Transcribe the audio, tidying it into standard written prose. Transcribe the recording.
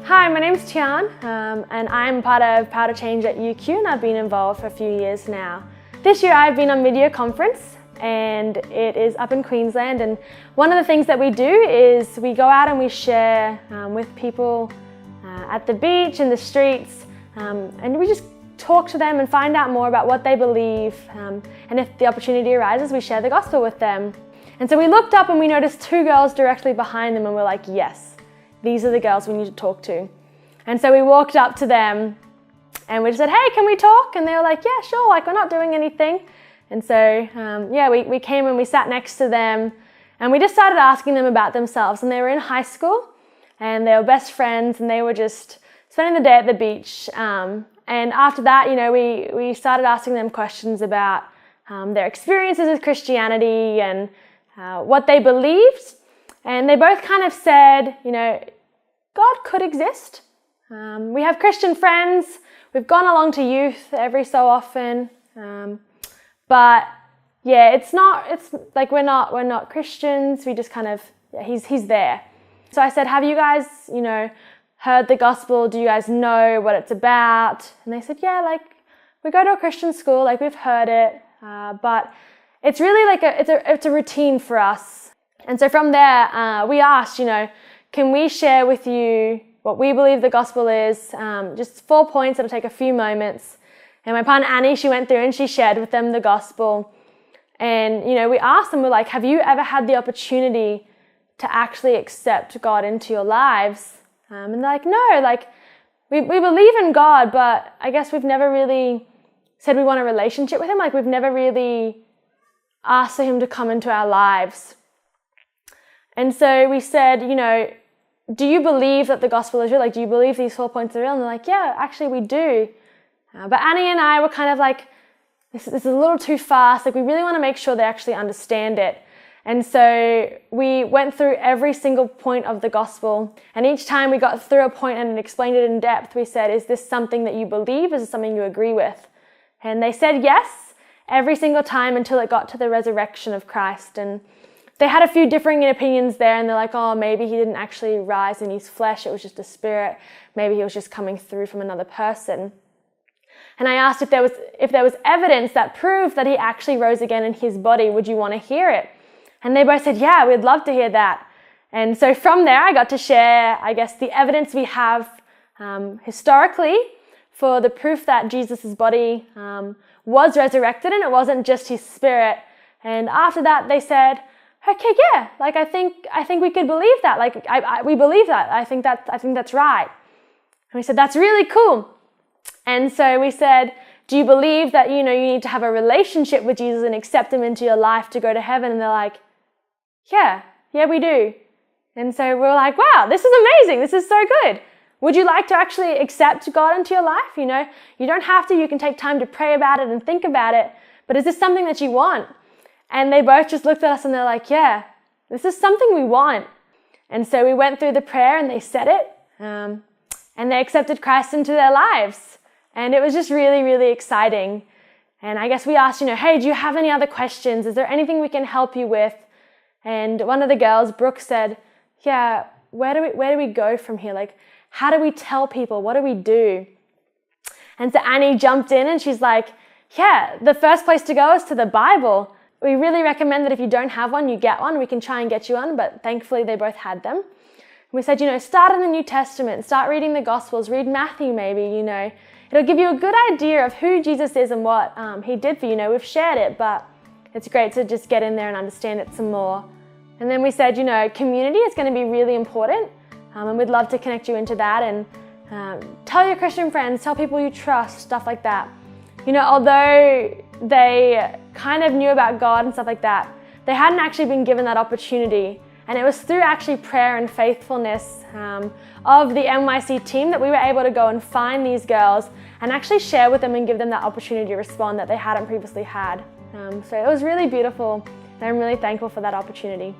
Hi, my name's Tiarne, and I'm part of Power to Change at UQ, and I've been involved for a few years now. This year I've been on Media Conference, and it is up in Queensland, and one of the things that we do is we go out and we share with people at the beach, in the streets, and we just talk to them and find out more about what they believe, and if the opportunity arises, we share the gospel with them. And so we looked up and we noticed two girls directly behind them, and we're like, yes, these are the girls we need to talk to. And so we walked up to them and we just said, hey, can we talk? And they were like, yeah, sure, like we're not doing anything. And so, we came and we sat next to them and we just started asking them about themselves. And they were in high school and they were best friends and they were just spending the day at the beach. And after that, we started asking them questions about their experiences with Christianity and what they believed. And they both kind of said, God could exist. We have Christian friends. We've gone along to youth every so often. But yeah, it's like we're not Christians. We just kind of, he's there. So I said, have you guys, heard the gospel? Do you guys know what it's about? And they said, yeah, like we go to a Christian school, like we've heard it. But it's really like it's a routine for us. And so from there, we asked, can we share with you what we believe the gospel is? Just 4 points that'll take a few moments. And my partner Annie, she went through and she shared with them the gospel. And, we asked them, we're like, have you ever had the opportunity to actually accept God into your lives? And they're like, no, like we believe in God, but I guess we've never really said we want a relationship with him. Like we've never really asked for him to come into our lives. And so we said, do you believe that the gospel is real? Like, do you believe these 4 points are real? And they're like, yeah, actually we do. But Annie and I were kind of like, this is a little too fast. Like, we really want to make sure they actually understand it. And so we went through every single point of the gospel. And each time we got through a point and explained it in depth, we said, is this something that you believe? Is this something you agree with? And they said yes every single time until it got to the resurrection of Christ. And they had a few differing opinions there, and they're like, oh, maybe he didn't actually rise in his flesh. It was just a spirit. Maybe he was just coming through from another person. And I asked if there was evidence that proved that he actually rose again in his body, would you want to hear it? And they both said, yeah, we'd love to hear that. And so from there, I got to share, I guess, the evidence we have historically for the proof that Jesus' body was resurrected, and it wasn't just his spirit. And after that, they said, okay, yeah, like I think we could believe that. Like we believe that. I think that's right. And we said, that's really cool. And so we said, do you believe that, you need to have a relationship with Jesus and accept him into your life to go to heaven? And they're like, yeah, we do. And so we're like, wow, this is amazing. This is so good. Would you like to actually accept God into your life? You don't have to. You can take time to pray about it and think about it. But is this something that you want? And they both just looked at us and they're like, yeah, this is something we want. And so we went through the prayer and they said it, and they accepted Christ into their lives. And it was just really, really exciting. And I guess we asked, hey, do you have any other questions? Is there anything we can help you with? And one of the girls, Brooke, said, yeah, where do we go from here? Like, how do we tell people? What do we do? And so Annie jumped in and she's like, yeah, the first place to go is to the Bible. We really recommend that if you don't have one, you get one. We can try and get you one, but thankfully they both had them. We said, start in the New Testament, start reading the Gospels, read Matthew maybe, It'll give you a good idea of who Jesus is and what he did for you. We've shared it, but it's great to just get in there and understand it some more. And then we said, community is going to be really important, and we'd love to connect you into that, and tell your Christian friends, tell people you trust, stuff like that. Although they kind of knew about God and stuff like that, they hadn't actually been given that opportunity. And it was through actually prayer and faithfulness of the NYC team that we were able to go and find these girls and actually share with them and give them that opportunity to respond that they hadn't previously had. So it was really beautiful, and I'm really thankful for that opportunity.